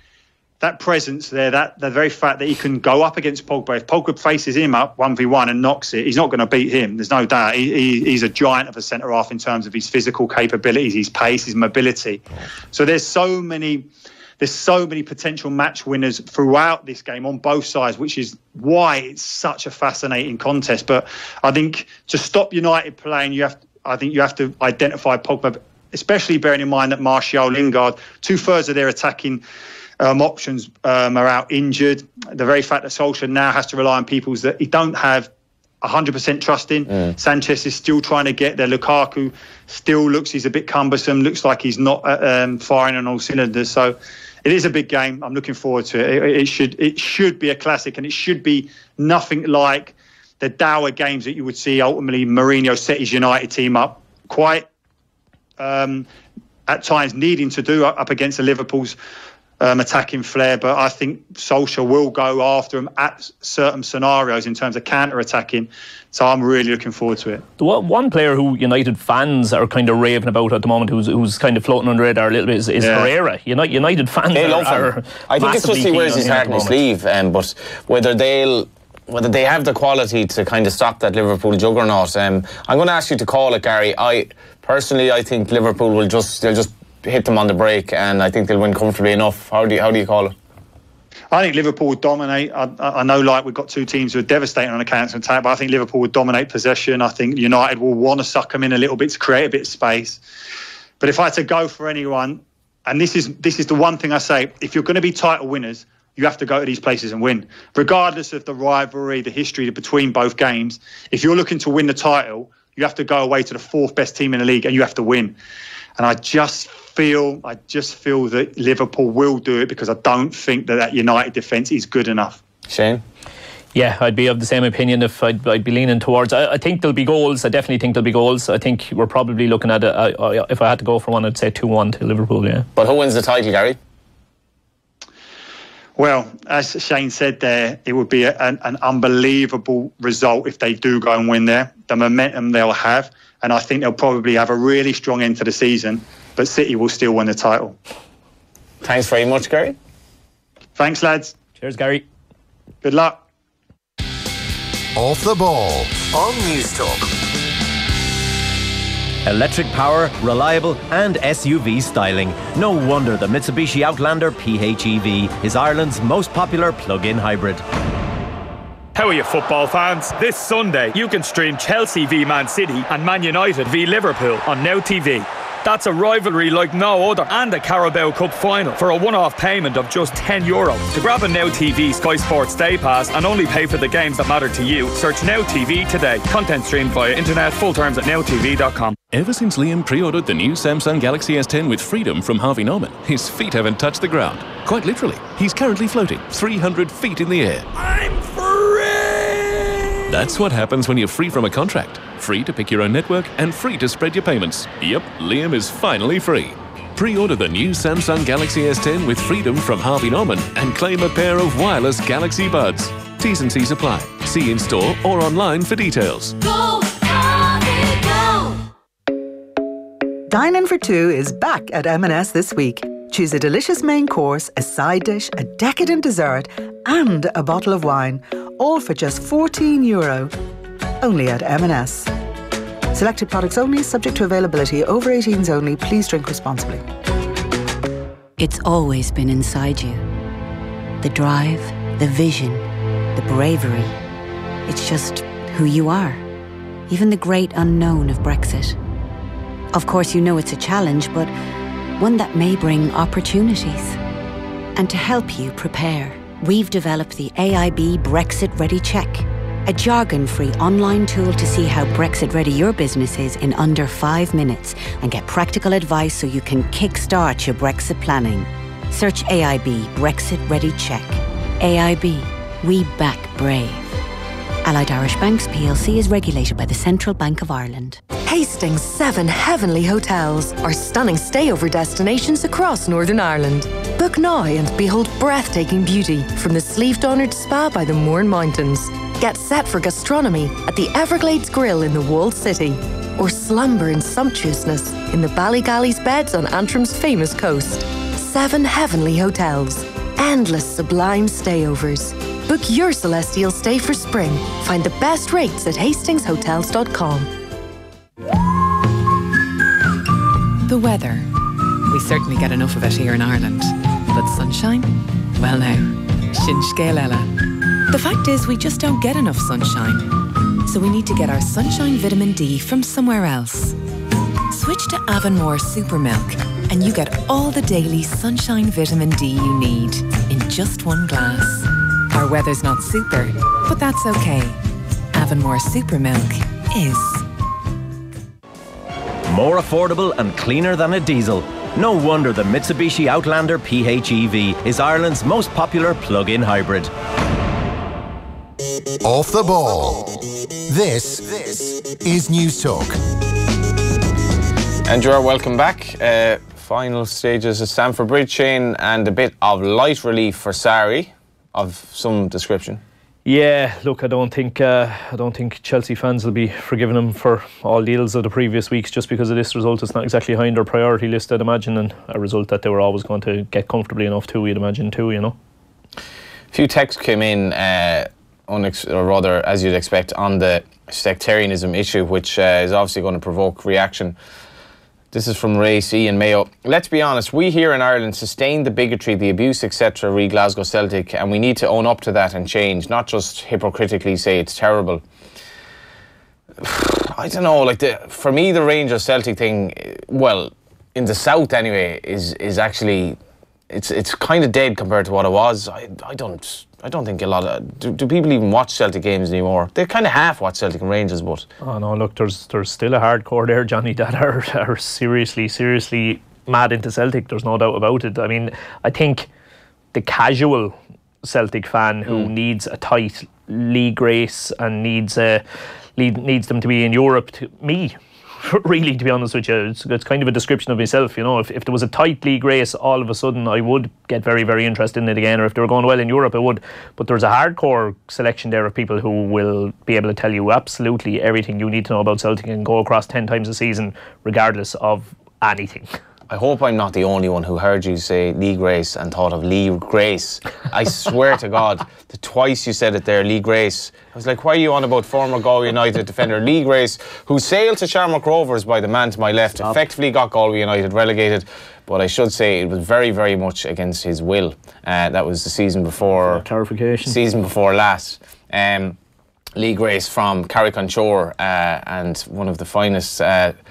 that presence there, the very fact that he can go up against Pogba. If Pogba faces him up 1v1 and knocks it, he's not going to beat him. There's no doubt. He's a giant of a centre-half in terms of his physical capabilities, his pace, his mobility. So there's so many there's so many potential match winners throughout this game on both sides, which is why it's such a fascinating contest. But I think to stop United playing, I think you have to identify Pogba, especially bearing in mind that Martial, Lingard, 2/3 of their attacking options are out injured. The very fact that Solskjaer now has to rely on people that he don't have 100% trust in. Sanchez is still trying to get there. Lukaku still he's a bit cumbersome, looks like he's not firing on all cylinders. So it is a big game. I'm looking forward to it. It should be a classic, and it should be nothing like the dour games that you would see. Ultimately, Mourinho set his United team up quite at times needing to do up against the Liverpool's attacking flair, but I think Solskjaer will go after him at certain scenarios in terms of counter-attacking, so I'm really looking forward to it. The one player who United fans are kind of raving about at the moment, who's kind of floating under the radar a little bit, is Herrera. United fans are I think it's just he wears his heart on his sleeve, but whether they have the quality to kind of stop that Liverpool juggernaut. I'm going to ask you to call it, Gary. I think Liverpool will just hit them on the break, and I think they'll win comfortably enough. How do you call it? I think Liverpool would dominate. I know, we've got two teams who are devastating on a counter-attack, but I think Liverpool would dominate possession. I think United will want to suck them in a little bit to create a bit of space. But if I had to go for anyone, and this is the one thing I say, if you're going to be title winners, you have to go to these places and win. Regardless of the rivalry, the history between both games, if you're looking to win the title, you have to go away to the fourth best team in the league and you have to win. And I just feel that Liverpool will do it, because I don't think that United defence is good enough. Shane? Yeah, I'd be of the same opinion. If I'd be leaning towards, I think there'll be goals. I definitely think there'll be goals. I think we're probably looking at if I had to go for one, I'd say 2-1 to Liverpool. Yeah. But who wins the title, Gary? Well, as Shane said there, it would be an unbelievable result if they do go and win there. The momentum they'll have, and I think they'll probably have a really strong end to the season, but City will still win the title. Thanks very much, Gary. Thanks, lads. Cheers, Gary. Good luck. Off the ball on News Talk. Electric power, reliable and SUV styling. No wonder the Mitsubishi Outlander PHEV is Ireland's most popular plug-in hybrid. How are you, football fans? This Sunday you can stream Chelsea v Man City and Man United v Liverpool on Now TV. That's a rivalry like no other, and a Carabao Cup final for a one-off payment of just €10. To grab a Now TV Sky Sports Day Pass and only pay for the games that matter to you, search Now TV today. Content streamed via internet. Full terms at nowtv.com. Ever since Liam pre-ordered the new Samsung Galaxy S10 with freedom from Harvey Norman, his feet haven't touched the ground. Quite literally, he's currently floating 300 feet in the air. I'm free! That's what happens when you're free from a contract. Free to pick your own network and free to spread your payments. Yep, Liam is finally free. Pre-order the new Samsung Galaxy S10 with freedom from Harvey Norman and claim a pair of wireless Galaxy Buds. T's and C's apply. See in store or online for details. Go, Harvey, go! Dine in for two is back at M&S this week. Choose a delicious main course, a side dish, a decadent dessert and a bottle of wine, all for just €14. Only at M&S. Selected products only, subject to availability. Over 18s only. Please drink responsibly. It's always been inside you. The drive, the vision, the bravery. It's just who you are. Even the great unknown of Brexit. Of course, you know it's a challenge, but one that may bring opportunities. And to help you prepare, we've developed the AIB Brexit Ready Check, a jargon-free online tool to see how Brexit-ready your business is in under 5 minutes and get practical advice so you can kickstart your Brexit planning. Search AIB Brexit Ready Check. AIB, we back brave. Allied Irish Banks plc is regulated by the Central Bank of Ireland. Hastings' 7 heavenly hotels are stunning stayover destinations across Northern Ireland. Book now and behold breathtaking beauty from the Slieve-Donard Spa by the Mourne Mountains. Get set for gastronomy at the Everglades Grill in the Walled City, or slumber in sumptuousness in the Ballygalley's beds on Antrim's famous coast. 7 heavenly hotels, endless sublime stayovers. Book your celestial stay for spring. Find the best rates at hastingshotels.com. The weather. We certainly get enough of it here in Ireland. call it sunshine? Well now, sin scéal eile. The fact is, we just don't get enough sunshine. So we need to get our sunshine vitamin D from somewhere else. Switch to Avonmore Super Milk and you get all the daily sunshine vitamin D you need in just one glass. Our weather's not super, but that's okay. Avonmore Super Milk is. More affordable and cleaner than a diesel. No wonder the Mitsubishi Outlander PHEV is Ireland's most popular plug-in hybrid. Off the ball. This is News Talk. And you're welcome back. Final stages of Stamford Bridge, Shane, and a bit of light relief for Sarri of some description. Yeah, look, I don't think Chelsea fans will be forgiving them for all the ills of the previous weeks just because of this result. It's not exactly high on their priority list, I'd imagine, and a result that they were always going to get comfortably enough to, you'd imagine too, you know. A few texts came in, or rather, as you'd expect, on the sectarianism issue, which is obviously going to provoke reaction. This is from Ray C in Mayo. Let's be honest, we here in Ireland sustain the bigotry, the abuse, etc. re Glasgow Celtic, and we need to own up to that and change, not just hypocritically say it's terrible. I don't know, for me the Rangers Celtic thing, well, in the south anyway, is actually it's kind of dead compared to what it was. I don't think a lot of do people even watch Celtic games anymore? They kind of half watch Celtic and Rangers, but oh no, look, there's still a hardcore there, Johnny, that are seriously mad into Celtic. There's no doubt about it. I mean, I think the casual Celtic fan who needs a tight league race and needs them to be in Europe, really, to be honest with you, it's kind of a description of myself, you know. If there was a tight league race, all of a sudden I would get very, very interested in it again, or if they were going well in Europe, I would. But there's a hardcore selection there of people who will be able to tell you absolutely everything you need to know about Celtic and go across 10 times a season, regardless of anything. I hope I'm not the only one who heard you say league race and thought of league grace. I swear to God, the twice you said it there, league race. I was like, why are you on about former Galway United defender League Race, who sailed to Shamrock Rovers by the man to my left, effectively got Galway United relegated. But I should say it was very, very much against his will. That was the season before. Clarification. Season before last. League Race from Carrick-on-Shore, and one of the finest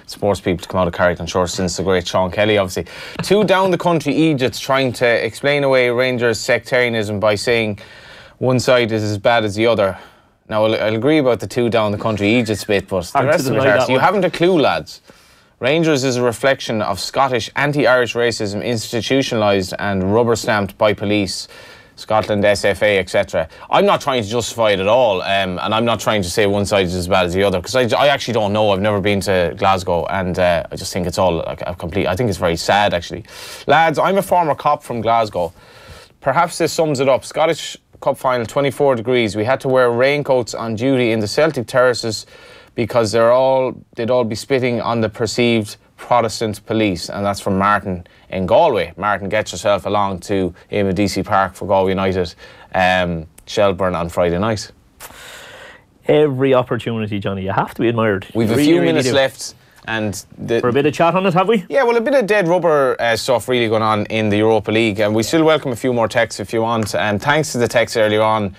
sports people to come out of Carrick-on-Shore since the great Sean Kelly, obviously. Two down-the-country Egypts trying to explain away Rangers' sectarianism by saying one side is as bad as the other. Now, I'll agree about the two down-the-country Egypts bit, but the rest of it hurts. You haven't a clue, lads. Rangers is a reflection of Scottish anti-Irish racism institutionalised and rubber-stamped by police, Scotland, SFA, etc. I'm not trying to justify it at all, and I'm not trying to say one side is as bad as the other, because I actually don't know. I've never been to Glasgow, and I just think it's all like a complete. I think it's very sad, actually. Lads, I'm a former cop from Glasgow. Perhaps this sums it up. Scottish Cup final, 24 degrees. We had to wear raincoats on duty in the Celtic terraces because they'd all be spitting on the perceived Protestant police, and that's from Martin in Galway. Martin, get yourself along to DC Park for Galway United, Shelburne on Friday night. Every opportunity, Johnny. You have to be admired. We've a few minutes left. And for a bit of chat on it, have we? Yeah, well, a bit of dead rubber stuff really going on in the Europa League, and we still welcome a few more texts if you want. Thanks to the text earlier on.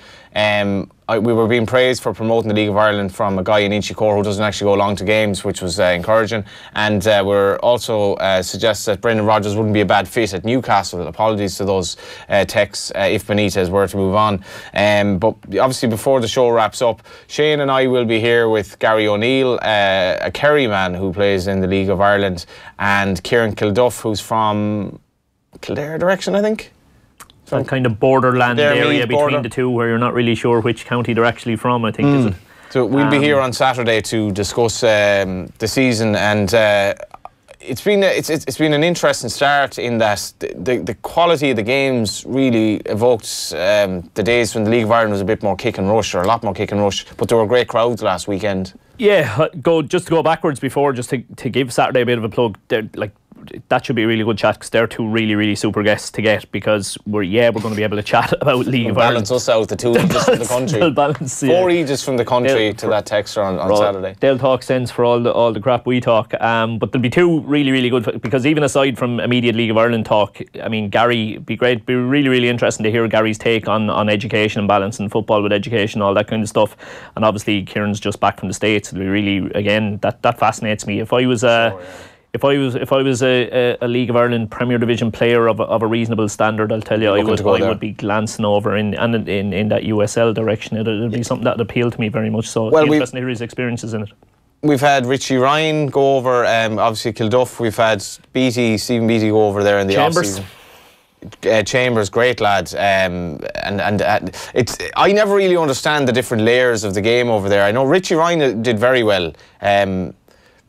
We were being praised for promoting the League of Ireland from a guy in Inchicore who doesn't actually go along to games, which was encouraging. And we're also suggests that Brendan Rodgers wouldn't be a bad fit at Newcastle. Apologies to those texts if Benitez were to move on. But obviously, before the show wraps up, Shane and I will be here with Gary O'Neill, a Kerry man who plays in the League of Ireland, and Kieran Kilduff, who's from Kildare direction, I think. Some kind of borderland area between the two where you're not really sure which county they're actually from, I think, is it? So we'll be here on Saturday to discuss the season, and it's been an interesting start in that the quality of the games really evoked the days when the League of Ireland was a bit more kick and rush, or a lot more kick and rush, but there were great crowds last weekend. Yeah, to go backwards before, just to give Saturday a bit of a plug. that should be a really good chat, because they're two really, really super guests to get, because we're going to be able to chat about League of Ireland. Balance us out, the two Aegis from the country. They'll balance, 4 Aegis from the country to that texter on Saturday. They'll talk sense for all the crap we talk. But there'll be two really, really good, because even aside from immediate League of Ireland talk, I mean, Gary, be really, really interesting to hear Gary's take on education and balancing football with education, all that kind of stuff. And obviously Kieran's just back from the States. It'll be really, again, that fascinates me. If I was If I was a League of Ireland Premier Division player of a reasonable standard, I'll tell you, I would be glancing over in that USL direction. It'd be something that appealed to me very much. So it'd be interesting to hear his experiences in it. We've had Richie Ryan go over, obviously Kilduff. We've had Stephen Beattie go over there in the off-season. Chambers, great lad, and it's, I never really understand the different layers of the game over there. I know Richie Ryan did very well.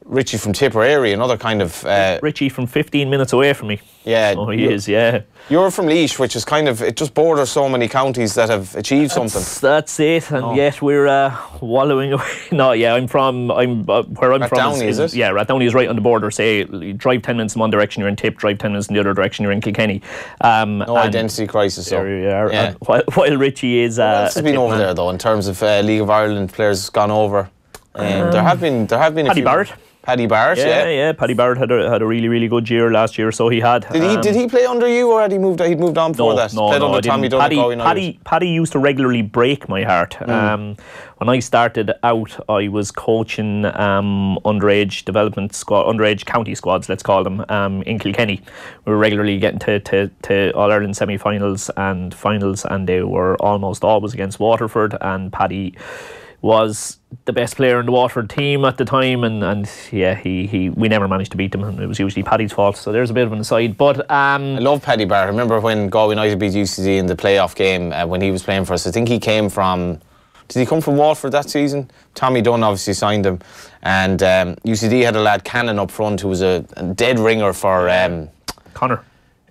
Richie from Tipperary, another kind of... Richie from 15 minutes away from me. Yeah. Oh, he is, yeah. You're from Laois, which is kind of... It just borders so many counties that have achieved something. That's it, and yet we're wallowing away. No, yeah, where I'm from Rathdowney, is it? Yeah, Rathdowney is right on the border. Say, you drive 10 minutes in one direction, you're in Tip, drive 10 minutes in the other direction, you're in Kilkenny. No identity crisis, so. Yeah. While Richie is... What else has been over there, though, in terms of League of Ireland players gone over? There have been a few... Barrett. Paddy Barrett, yeah. Paddy Barrett had a really, really good year last year, so he had. Did he play under you, or had he moved on before that? No, under Tommy Paddy used to regularly break my heart. When I started out, I was coaching underage development squad, underage county squads, let's call them, in Kilkenny. We were regularly getting to All-Ireland semi-finals and finals, and they were almost always against Waterford, and Paddy was the best player in the Waterford team at the time, and we never managed to beat them, and it was usually Paddy's fault. So there's a bit of an aside. But I love Paddy Barrett. I remember when Galway United beat UCD in the playoff game when he was playing for us. I think he came from... Did he come from Waterford that season? Tommy Dunn obviously signed him, and UCD had a lad Cannon up front who was a dead ringer for Connor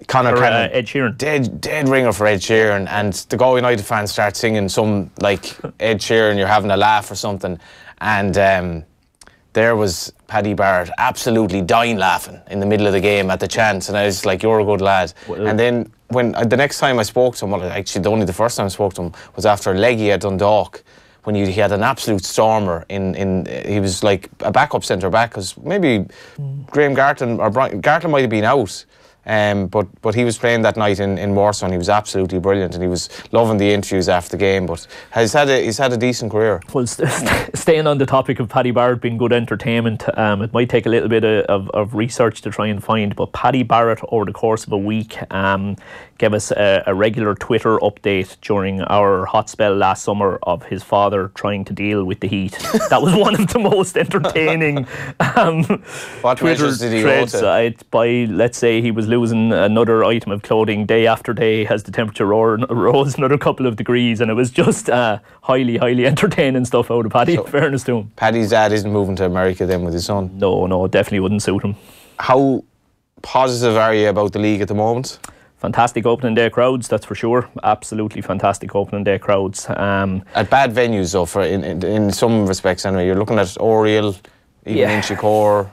Cannon, Ed Sheeran. Dead ringer for Ed Sheeran, and the Galway United fans start singing some like Ed Sheeran, you're having a laugh or something, and there was Paddy Barrett absolutely dying laughing in the middle of the game at the chance, and I was like, you're a good lad. And then when the next time I spoke to him, well, actually only the first time I spoke to him was after Leggy at Dundalk, when he had an absolute stormer he was like a backup centre back, because maybe Graham Gartland or Gartland might have been out. But he was playing that night in Warsaw, and he was absolutely brilliant, and he was loving the interviews after the game. But he's had a decent career. Well, staying on the topic of Paddy Barrett being good entertainment, it might take a little bit of research to try and find, but Paddy Barrett over the course of a week gave us a regular Twitter update during our hot spell last summer of his father trying to deal with the heat. That was one of the most entertaining what Twitter did he threads. By, let's say, he was losing another item of clothing day after day as the temperature rose another couple of degrees, and it was just highly entertaining stuff out of Paddy, in fairness to him. Paddy's dad isn't moving to America then with his son? No, it definitely wouldn't suit him. How positive are you about the league at the moment? Fantastic opening day crowds, that's for sure. Absolutely fantastic opening day crowds. At bad venues, though, for in some respects anyway. You're looking at Oriel, even Inchicore,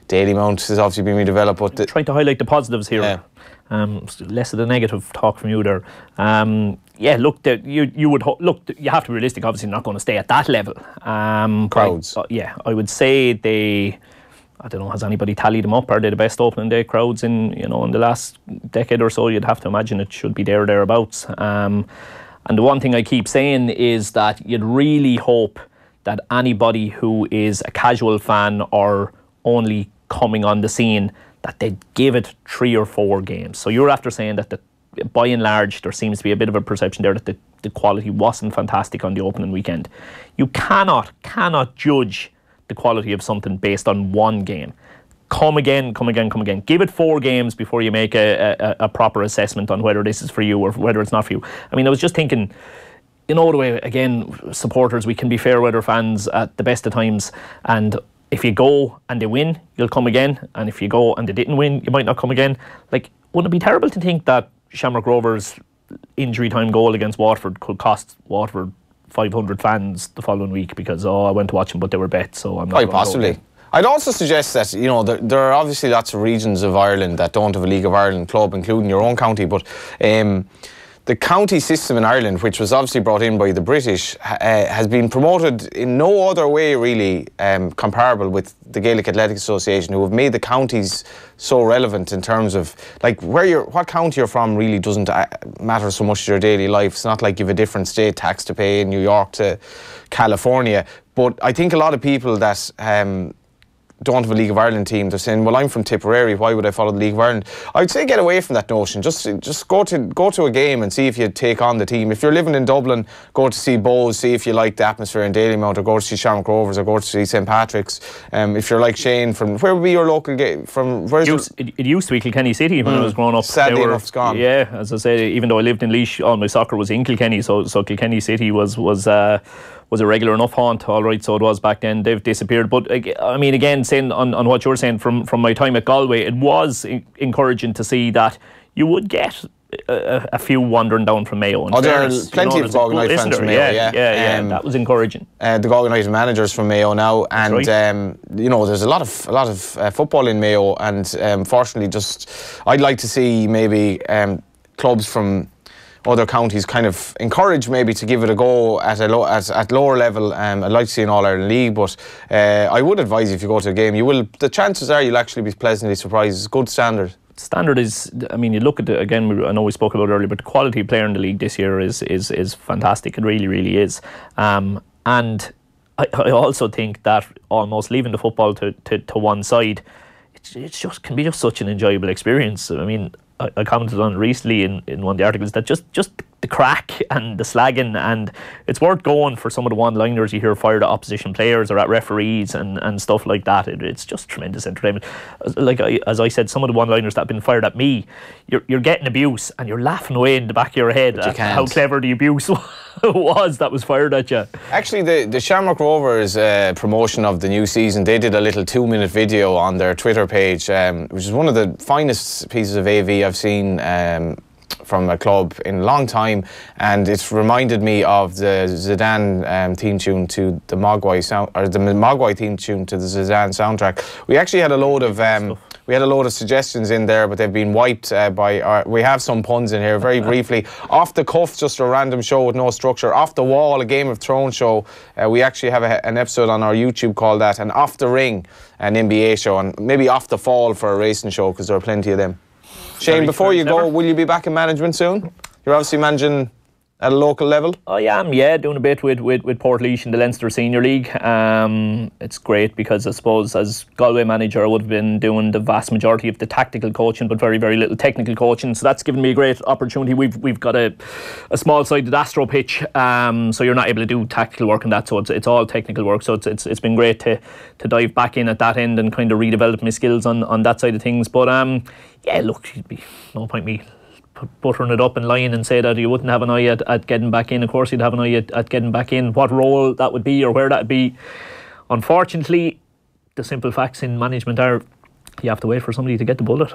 Dalymount has obviously been redeveloped. But trying to highlight the positives here. Less of the negative talk from you there. Look, you have to be realistic. Obviously, not going to stay at that level. Crowds. I would say I don't know, has anybody tallied them up? Are they the best opening day crowds in the last decade or so? You'd have to imagine it should be thereabouts. And the one thing I keep saying is that you'd really hope that anybody who is a casual fan or only coming on the scene, that they'd give it 3 or 4 games. So you're after saying that by and large there seems to be a bit of a perception there that the quality wasn't fantastic on the opening weekend. You cannot judge the quality of something based on one game. Come again. Give it 4 games before you make a proper assessment on whether this is for you or whether it's not for you. I mean, I was just thinking, the way, again, supporters, we can be fair weather fans at the best of times, and if you go and they win, you'll come again, and if you go and they didn't win, you might not come again. Like, wouldn't it be terrible to think that Shamrock Rovers' injury time goal against Waterford could cost Waterford 500 fans the following week because I went to watch them but they were bet, so I'm not quite possibly. I'd also suggest that, you know, there are obviously lots of regions of Ireland that don't have a League of Ireland club, including your own county, but the county system in Ireland, which was obviously brought in by the British, has been promoted in no other way really comparable with the Gaelic Athletic Association, who have made the counties so relevant in terms of, like, what county you're from really doesn't matter so much to your daily life. It's not like you have a different state tax to pay in New York to California. But I think a lot of people that don't have a League of Ireland team, they're saying, well, I'm from Tipperary, why would I follow the League of Ireland? I'd say get away from that notion. Just go to a game and see if you take on the team. If you're living in Dublin, go to see Bows, see if you like the atmosphere in Dalymount, or go to see Shamrock Rovers, or go to see St. Patrick's. If you're like Shane, from where would be your local game? It used to be Kilkenny City when I was growing up. Sadly enough, it's gone. Yeah, as I say, even though I lived in Laois, all my soccer was in Kilkenny, so Kilkenny City was a regular enough haunt, all right, so it was back then. They've disappeared. But I mean, again, saying on what you're saying from my time at Galway, it was encouraging to see that you would get a few wandering down from Mayo. There are plenty of Galway United fans from Mayo, yeah. That was encouraging. The Galway United managers from Mayo now, and right. You know, there's a lot of football in Mayo, and fortunately, I'd like to see maybe clubs from other counties kind of encouraged maybe to give it a go at lower level. I'd like to see an All-Ireland League, but I would advise if you go to a game, the chances are you'll actually be pleasantly surprised. It's good standard. Standard is, I mean, you look at I know we spoke about it earlier, but the quality player in the league this year is fantastic. It really, really is. And I also think that almost leaving the football to one side, it just can be just such an enjoyable experience. I mean, I commented on it recently in one of the articles that just the crack and the slagging, and it's worth going for some of the one-liners you hear fired at opposition players or at referees and stuff like that. It's just tremendous entertainment. Like as I said, some of the one-liners that have been fired at me, you're getting abuse and you're laughing away in the back of your head at how clever the abuse was that was fired at you. Actually, the Shamrock Rovers promotion of the new season, they did a little 2-minute video on their Twitter page, which is one of the finest pieces of AV I've seen from a club in a long time, and it's reminded me of the Zidane theme tune to the Mogwai theme tune to the Zidane soundtrack. We actually had a load of suggestions in there, but they've been wiped by we have some puns in here. Very briefly, off the cuff, just a random show with no structure. Off the wall, a Game of Thrones show. We actually have an episode on our YouTube called that. And off the ring, an NBA show, and maybe off the fall for a racing show, because there are plenty of them. Shane, before you go, will you be back in management soon? You're obviously managing at a local level. I am, yeah, doing a bit with Portlaoise in the Leinster Senior League. It's great because I suppose as Galway manager I would have been doing the vast majority of the tactical coaching, but very, very little technical coaching. So that's given me a great opportunity. We've got a small-sided Astro pitch, so you're not able to do tactical work on that. So it's all technical work. So it's been great to dive back in at that end and kind of redevelop my skills on that side of things. But yeah, look, it'd be no point me buttering it up and lying and say that you wouldn't have an eye at getting back in. Of course you'd have an eye at getting back in. What role that would be or where that would be, unfortunately, the simple facts in management are you have to wait for somebody to get the bullet.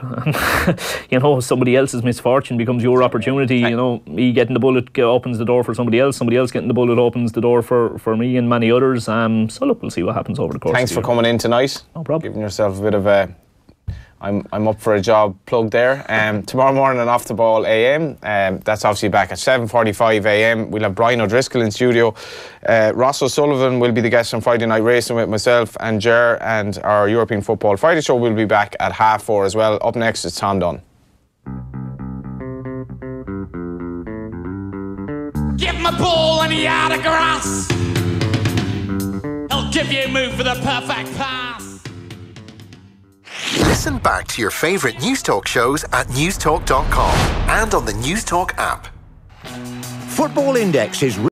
You know, somebody else's misfortune becomes your opportunity. You know, me getting the bullet opens the door for somebody else getting the bullet opens the door for me and many others. So look, we'll see what happens over the course. Thanks for coming in tonight. No problem. Giving yourself a bit of a I'm up for a job plug there. Tomorrow morning on Off the Ball AM, that's obviously back at 7:45 AM. We'll have Brian O'Driscoll in studio. Ross O'Sullivan will be the guest on Friday Night Racing with myself and Ger, and our European Football Friday show will be back at 4:30 as well. Up next is Tom Dunn. Give him a ball and he out of grass. He'll give you a move for the perfect pass. Listen back to your favourite News Talk shows at newstalk.com and on the News Talk app. Football Index is